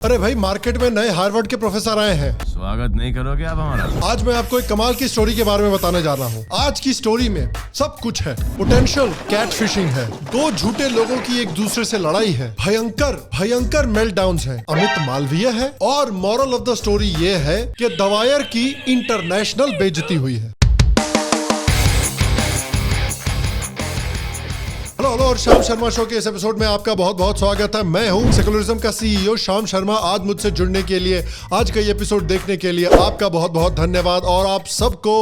अरे भाई, मार्केट में नए हार्वर्ड के प्रोफेसर आए हैं। स्वागत नहीं करोगे आप हमारा? आज मैं आपको एक कमाल की स्टोरी के बारे में बताने जा रहा हूँ। आज की स्टोरी में सब कुछ है। पोटेंशियल कैट फिशिंग है, दो झूठे लोगों की एक दूसरे से लड़ाई है, भयंकर मेल्टडाउन्स है, अमित मालवीय है, और मॉरल ऑफ द स्टोरी ये है कि द वायर की इंटरनेशनल बेइज्जती हुई है। हेलो और श्याम शर्मा शो के इस एपिसोड में आपका बहुत बहुत स्वागत है। मैं हूं सेकुलरिज्म का सीईओ श्याम शर्मा। आज मुझसे जुड़ने के लिए, आज का ये एपिसोड देखने के लिए आपका बहुत बहुत धन्यवाद और आप सबको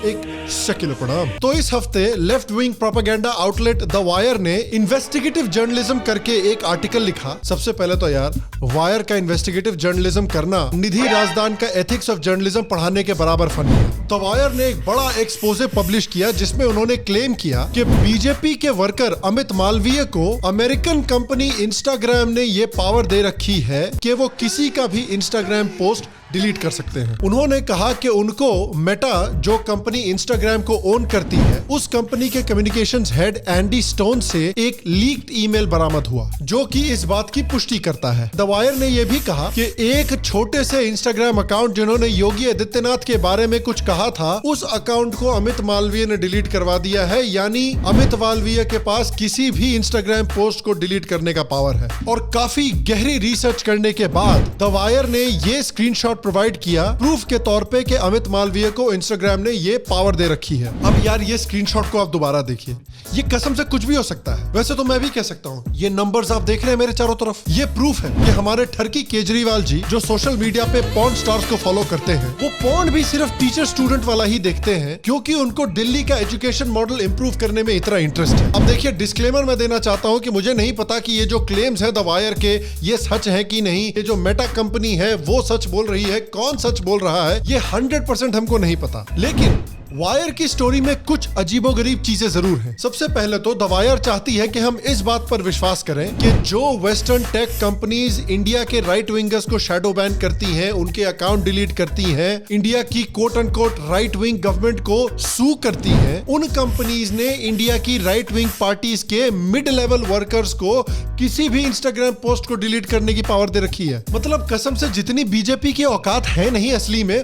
एक शकील प्रणाम। तो इस हफ्ते left wing propaganda outlet the wire ने इन्वेस्टिगेटिव जर्नलिज्म करके एक आर्टिकल लिखा। सबसे पहले तो यार, वायर का इन्वेस्टिगेटिव जर्नलिज्म करना निधि राजदान का एथिक्स ऑफ जर्नलिज्म पढ़ाने के बराबर फनी है। तो वायर ने एक बड़ा एक्सपोजे पब्लिश किया जिसमें उन्होंने क्लेम किया कि बीजेपी के वर्कर अमित मालवीय को अमेरिकन कंपनी इंस्टाग्राम ने ये पावर दे रखी है कि वो किसी का भी इंस्टाग्राम पोस्ट डिलीट कर सकते हैं। उन्होंने कहा कि उनको मेटा, जो कंपनी इंस्टाग्राम को ओन करती है, उस कंपनी के कम्युनिकेशंस हेड एंडी स्टोन से एक लीक्ड ईमेल बरामद हुआ जो कि इस बात की पुष्टि करता है। द वायर ने यह भी कहा कि एक छोटे से इंस्टाग्राम अकाउंट जिन्होंने योगी आदित्यनाथ के बारे में कुछ कहा था, उस अकाउंट को अमित मालवीय ने डिलीट करवा दिया है। यानी अमित मालवीय के पास किसी भी इंस्टाग्राम पोस्ट को डिलीट करने का पावर है। और काफी गहरी रिसर्च करने के बाद द वायर ने ये स्क्रीनशॉट प्रोवाइड किया प्रूफ के तौर पे कि अमित मालवीय को इंस्टाग्राम ने ये पावर दे रखी है। अब यार, ये स्क्रीनशॉट को आप दोबारा देखिए, ये कसम से कुछ भी हो सकता है। वैसे तो मैं भी कह सकता हूँ, ये नंबर्स आप देख रहे हैं मेरे चारों तरफ, ये प्रूफ है कि हमारे ठरकी केजरीवाल जी, जो सोशल मीडिया पे पॉर्न स्टार्स को फॉलो करते हैं, वो पॉर्न भी सिर्फ टीचर स्टूडेंट वाला ही देखते हैं क्योंकि उनको दिल्ली का एजुकेशन मॉडल इंप्रूव करने में इतना इंटरेस्ट है। अब देखिए, डिस्क्लेमर मैं देना चाहता हूँ कि मुझे नहीं पता कि ये जो क्लेम्स है द वायर के, ये सच है कि नहीं। ये जो मेटा कंपनी है वो सच बोल रही है, कौन सच बोल रहा है, ये 100% हमको नहीं पता। लेकिन वायर की स्टोरी में कुछ अजीबोगरीब चीजें जरूर हैं। सबसे पहले तो द वायर चाहती है कि हम इस बात पर विश्वास करें कि जो वेस्टर्न टेक कंपनीज इंडिया के राइट विंगर्स को शैडो बैन करती हैं, उनके अकाउंट डिलीट करती हैं, इंडिया की quote and quote right wing government को सू करती हैं, उन कंपनीज ने इंडिया की राइट विंग पार्टीज के मिड लेवल वर्कर्स को किसी भी इंस्टाग्राम पोस्ट को डिलीट करने की पावर दे रखी है। मतलब कसम से, जितनी बीजेपी की औकात है नहीं असली में,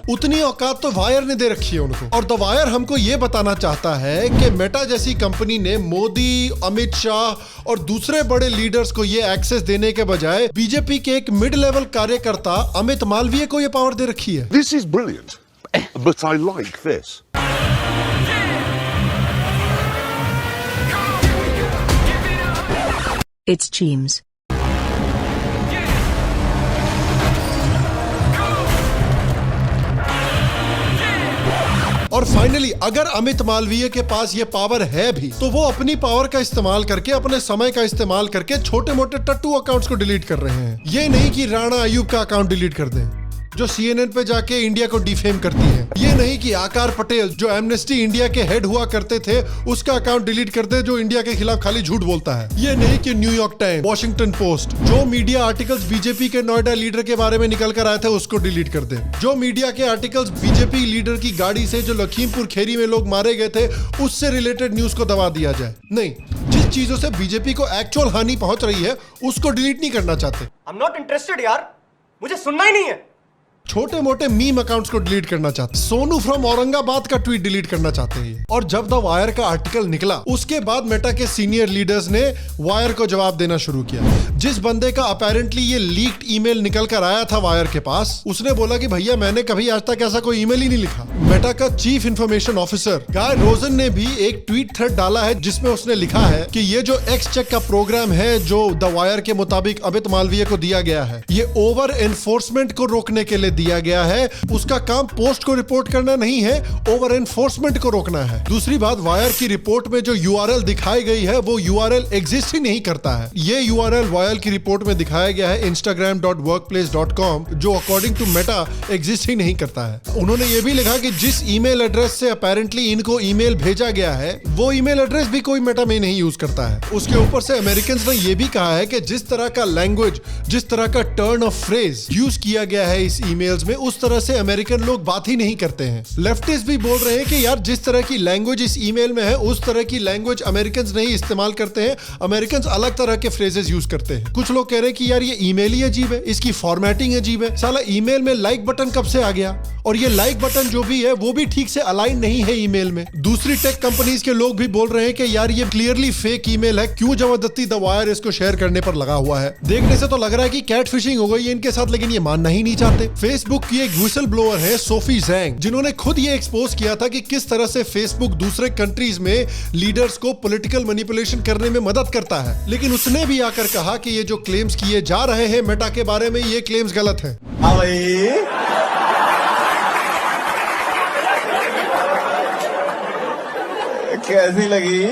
उतनी औकात तो वायर ने दे रखी है उनको। और द वायर हमको ये बताना चाहता है कि मेटा जैसी कंपनी ने मोदी, अमित शाह और दूसरे बड़े लीडर्स को ये एक्सेस देने के बजाय बीजेपी के एक मिड लेवल कार्यकर्ता अमित मालवीय को ये पावर दे रखी है। This is brilliant, but I like this. It's Cheems. और फाइनली, अगर अमित मालवीय के पास ये पावर है भी, तो वो अपनी पावर का इस्तेमाल करके, अपने समय का इस्तेमाल करके छोटे मोटे टट्टू अकाउंट्स को डिलीट कर रहे हैं। ये नहीं कि राणा अयूब का अकाउंट डिलीट कर दें जो CNN पे जाके इंडिया को डिफेम करती है। ये नहीं कि आकार पटेल, जो एमनेस्टी इंडिया के हेड हुआ करते थे, उसका अकाउंट डिलीट कर दे जो इंडिया के खिलाफ खाली झूठ बोलता है। ये नहीं कि न्यूयॉर्क टाइम्स, वॉशिंगटन पोस्ट, जो मीडिया आर्टिकल्स बीजेपी के नोएडा लीडर के बारे में निकल कर आए थे, उसको डिलीट कर दे। जो मीडिया के आर्टिकल्स बीजेपी लीडर की गाड़ी से जो लखीमपुर खेरी में लोग मारे गए थे, उससे रिलेटेड न्यूज को दबा दिया जाए। नहीं, जिस चीजों से बीजेपी को एक्चुअल हानि पहुंच रही है, उसको डिलीट नहीं करना चाहते। I'm not interested यार, मुझे सुनना ही नहीं है। छोटे मोटे मीम अकाउंट्स को डिलीट करना चाहते, सोनू फ्रॉम औरंगाबाद का ट्वीट डिलीट करना चाहते हैं। और जब द वायर का आर्टिकल निकला, उसके बाद मेटा के सीनियर लीडर्स ने वायर को जवाब देना शुरू किया। जिस बंदे का अपेरेंटली ये लीक्ड ईमेल निकल कर आया था वायर के पास, उसने बोला कि भैया, मैंने कभी आज तक ऐसा कोई ईमेल ही नहीं लिखा। मेटा का चीफ इंफॉर्मेशन ऑफिसर गाय रोजन ने भी एक ट्वीट थ्रेड डाला है जिसमें उसने लिखा है कि ये जो एक्स चेक का प्रोग्राम है, जो द वायर के मुताबिक अमित मालवीय को दिया गया है, ये ओवर एनफोर्समेंट को रोकने के लिए दिया गया है। उसका काम पोस्ट को रिपोर्ट करना नहीं है, ओवर एनफोर्समेंट को रोकना है। दूसरी बात, वायर की रिपोर्ट में जो URL दिखाई गई है, वो URL एग्जिस्ट ही नहीं करता है। ये URL वायर की रिपोर्ट में दिखाया गया है instagram.workplace.com, जो अकॉर्डिंग टू मेटा एग्जिस्ट ही नहीं करता है। उन्होंने ये भी लिखा कि जिस ईमेल एड्रेस से अपेरेंटली इनको ईमेल भेजा गया है, वो ईमेल एड्रेस भी कोई मेटा में नहीं यूज करता है। उसके ऊपर से अमेरिकन्स ने यह भी कहा है कि जिस तरह का लैंग्वेज, जिस तरह का टर्न ऑफ फ्रेज यूज किया गया है इस ईमेल ईमेल्स में उस तरह से अमेरिकन लोग बात ही नहीं करते हैं। लेफ्टिस्ट भी बोल रहे हैं कि यार जिस तरह की लैंग्वेज इस ईमेल में है उस तरह की लैंग्वेज अमेरिकन नहीं इस्तेमाल करते हैं, अमेरिकन अलग तरह के फ्रेजेस यूज करते हैं। कुछ लोग कह रहे हैं कि यार ये ईमेल ही अजीब है, इसकी फॉर्मेटिंग अजीब है, साला ईमेल में लाइक बटन कब से आ गया, और ये लाइक बटन जो भी है वो भी ठीक से अलाइन नहीं है ईमेल में। दूसरी टेक कंपनीज के लोग भी बोल रहे हैं कि यार ये क्लियरली फेक ईमेल है, क्यों जबरदस्ती द वायर इसको शेयर करने पर लगा हुआ है। देखने से तो लग रहा है कि कैट फिशिंग हो गई है इनके साथ, लेकिन ये मानना ही नहीं चाहते। फेसबुक की एक व्हिसल ब्लोअर है सोफी जैंग, जिन्होंने खुद ये एक्सपोज किया था कि किस तरह से फेसबुक दूसरे कंट्रीज में लीडर्स को पॉलिटिकल मैनिपुलेशन करने में मदद करता है। लेकिन उसने भी आकर कहा कि ये जो क्लेम्स किए जा रहे हैं मेटा के बारे में, ये क्लेम्स गलत हैं। कैसी लगी?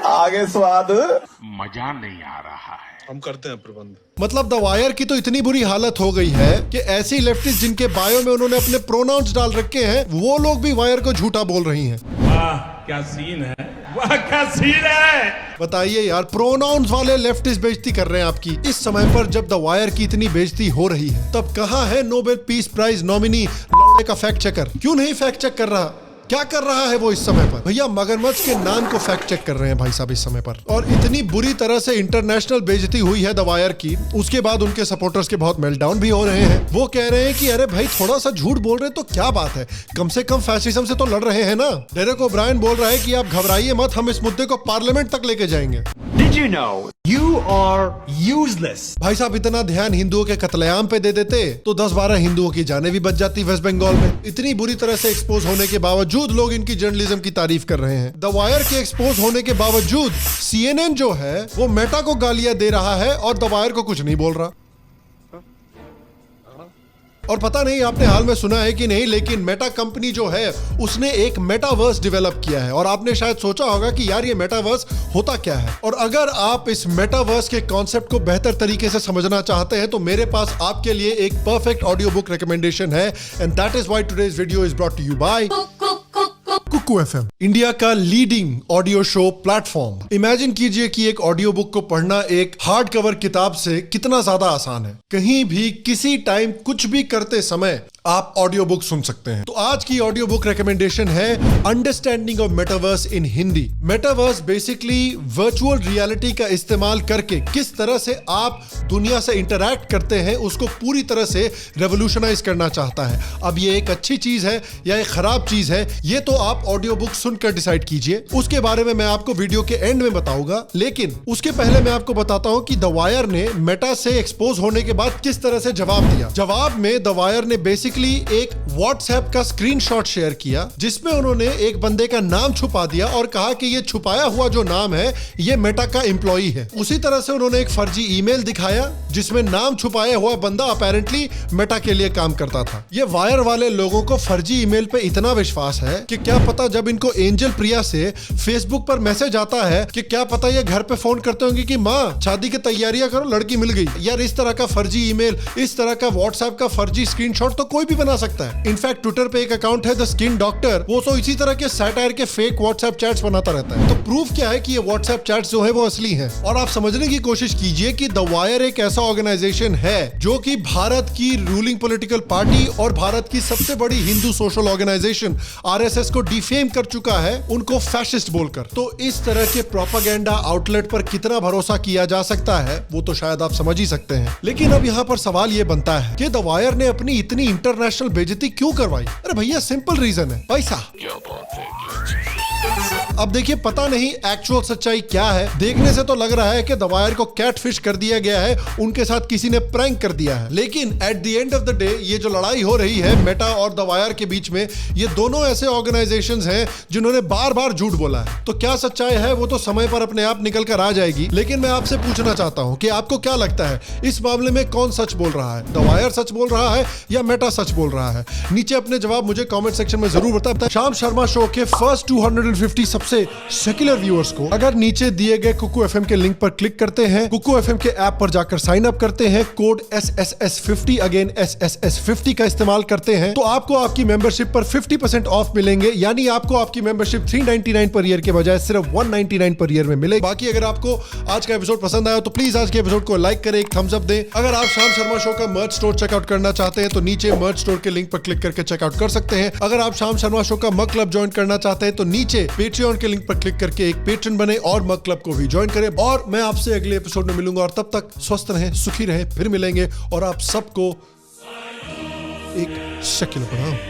आगे स्वाद मजा नहीं आ रहा है। हम करते हैं प्रबंध। मतलब द वायर की तो इतनी बुरी हालत हो गई है कि ऐसी लेफ्टिस्ट जिनके बायो में उन्होंने अपने प्रोनाउंस डाल रखे हैं वो लोग भी वायर को झूठा बोल रही हैं। वाह क्या सीन है, वाह क्या सीन है। बताइए यार, प्रोनाउंस वाले लेफ्टिस्ट बेइज्जती कर रहे हैं आपकी। इस समय पर जब द वायर की इतनी बेइज्जती हो रही है, तब कहां है नोबेल पीस प्राइज नॉमिनी लौड़े का फैक्ट चेकर? क्यों नहीं फैक्ट चेक कर रहा? क्या कर रहा है वो इस समय पर? भैया मगरमच्छ के नाम को फैक्ट चेक कर रहे हैं भाई साहब इस समय पर। और इतनी बुरी तरह से इंटरनेशनल बेइज्जती हुई है द वायर की, उसके बाद उनके सपोर्टर्स के बहुत मेल्टडाउन भी हो रहे हैं। वो कह रहे हैं कि अरे भाई थोड़ा सा झूठ बोल रहे तो क्या बात है, कम से कम फैसिज्म से तो लड़ रहे हैं ना। डेरेक ओब्रायन बोल रहा है कि आप घबराइए मत, हम इस मुद्दे को पार्लियामेंट तक लेके जाएंगे। Did you know you are useless? भाई साहब इतना ध्यान हिंदुओं के कत्लेआम पे दे देते तो 10-12 हिंदुओं की जानें भी बच जाती वेस्ट बंगाल में। इतनी बुरी तरह से एक्सपोज होने के बावजूद लोग इनकी जर्नलिज्म की तारीफ कर रहे हैं। द वायर के एक्सपोज होने के बावजूद CNN जो है वो मेटा को गालियां दे रहा है और द वायर को कुछ नहीं बोल रहा। और पता नहीं आपने हाल में सुना है कि नहीं, लेकिन मेटा कंपनी जो है उसने एक मेटावर्स डेवलप किया है। और आपने शायद सोचा होगा कि यार ये मेटावर्स होता क्या है। और अगर आप इस मेटावर्स के कॉन्सेप्ट को बेहतर तरीके से समझना चाहते हैं तो मेरे पास आपके लिए एक परफेक्ट ऑडियो बुक रिकमेंडेशन है, and that is why today's video is brought to you by Kuku FM, India का leading audio show platform. Imagine कीजिए कि एक ऑडियो बुक को पढ़ना एक हार्ड कवर किताब से कितना ज्यादा आसान है। कहीं भी किसी टाइम कुछ भी करते समय आप ऑडियो बुक सुन सकते हैं। तो आज की ऑडियो बुक रिकमेंडेशन है understanding of metaverse in Hindi. Metaverse basically virtual reality का इस्तेमाल करके किस तरह से आप दुनिया से इंटरैक्ट करते हैं उसको पूरी तरह से रेवोल्यूशनाइज करना चाहता है। अब ये एक अच्छी चीज है या एक खराब चीज है, ये तो आप ऑडियो बुक सुनकर डिसाइड कीजिए। उसके बारे में मैं आपको वीडियो के एंड में बताऊंगा, लेकिन उसके पहले मैं आपको बताता हूं कि द वायर ने मेटा से एक्सपोज होने के बाद किस तरह से जवाब दिया। जवाब में द वायर ने बेसिकली एक व्हाट्सएप का स्क्रीनशॉट शेयर किया जिसमें उन्होंने एक बंदे का नाम छुपा दिया और कहा कि ये छुपाया हुआ जो नाम है ये मेटा का एम्प्लॉई है। उसी तरह से उन्होंने एक फर्जी ईमेल दिखाया जिसमें नाम छुपाया हुआ बंदा अपेरेंटली मेटा के लिए काम करता था। ये वायर वाले लोगों को फर्जी ईमेल पे इतना विश्वास है कि क्या पता जब इनको एंजल प्रिया से फेसबुक पर मैसेज आता है कि क्या पता ये घर पे फोन करते होंगे कि माँ शादी की तैयारियां करो, लड़की मिल गई। यार इस तरह का फर्जी ईमेल, इस तरह का व्हाट्सएप का फर्जी स्क्रीनशॉट तो कोई भी बना सकता है। इनफैक्ट ट्विटर पे एक अकाउंट है द स्किन डॉक्टर, वो तो इसी तरह के सैटायर के फेक व्हाट्सएप चैट्स बनाता रहता है। तो प्रूफ क्या है कि ये व्हाट्सएप चैट्स जो है वो असली है। और आप समझने की कोशिश कीजिए कि द वायर एक ऐसा ऑर्गेनाइजेशन है जो कि भारत की रूलिंग पॉलिटिकल पार्टी और भारत की सबसे बड़ी हिंदू सोशल ऑर्गेनाइजेशन RSS को डिफेम कर चुका है, उनको फैशिस्ट बोलकर। तो इस तरह के प्रोपेगेंडा आउटलेट पर कितना भरोसा किया जा सकता है वो तो शायद आप समझ ही सकते हैं। लेकिन अब यहाँ पर सवाल ये बनता है कि द वायर ने अपनी इतनी इंटरनेशनल बेइज्जती क्यों करवाई? अरे भैया सिंपल रीजन है, पैसा। अब देखिए पता नहीं एक्चुअल सच्चाई क्या है, देखने से तो लग रहा है कि द वायर को कैटफिश कर दिया गया है, उनके साथ किसी ने प्रैंक कर दिया है। लेकिन at the end of the day ये जो लड़ाई हो रही है मेटा और द वायर के बीच में, ये दोनों ऐसे ऑर्गेनाइजेशंस हैं जिन्होंने बार बार झूठ बोला है। तो क्या सच्चाई है वो तो समय पर अपने आप निकल कर आ जाएगी। लेकिन मैं आपसे पूछना चाहता हूं कि आपको क्या लगता है इस मामले में कौन सच बोल रहा है? द वायर सच बोल रहा है या मेटा सच बोल रहा है? नीचे अपने जवाब मुझे कॉमेंट सेक्शन में जरूर बताएं। श्याम शर्मा शो के फर्स्ट 150 सबसे सेक्युलर व्यूअर्स को अगर नीचे दिए गए कुकू एफएम के लिंक पर क्लिक करते हैं, कुकू एफएम के ऐप पर जाकर साइन अप करते हैं, कोड SSS50 अगेन SSS50 का इस्तेमाल करते हैं, तो आपको आपकी मेंबरशिप पर 50% ऑफ मिलेंगे। यानी आपको आपकी मेंबरशिप 399 पर ईयर के बजाय सिर्फ 199 पर ईयर में मिलेगी। बाकी अगर आपको आज का एपिसोड पसंद आया तो प्लीज आज के एपिसोड को लाइक करें, एक थम्स अप दें। अगर आप शाम शर्मा शो का मर्च स्टोर चेकआउट करना चाहते हैं तो नीचे मर्च स्टोर के लिंक पर क्लिक करके चेकआउट कर सकते हैं। अगर आप शाम शर्मा शो का मग क्लब ज्वाइन करना चाहते हैं तो नीचे पेट्रियन के लिंक पर क्लिक करके एक पेट्रन बने और मग क्लब को भी ज्वाइन करें। और मैं आपसे अगले एपिसोड में मिलूंगा और तब तक स्वस्थ रहें, सुखी रहें, फिर मिलेंगे और आप सबको एक सेक्युलर प्रणाम।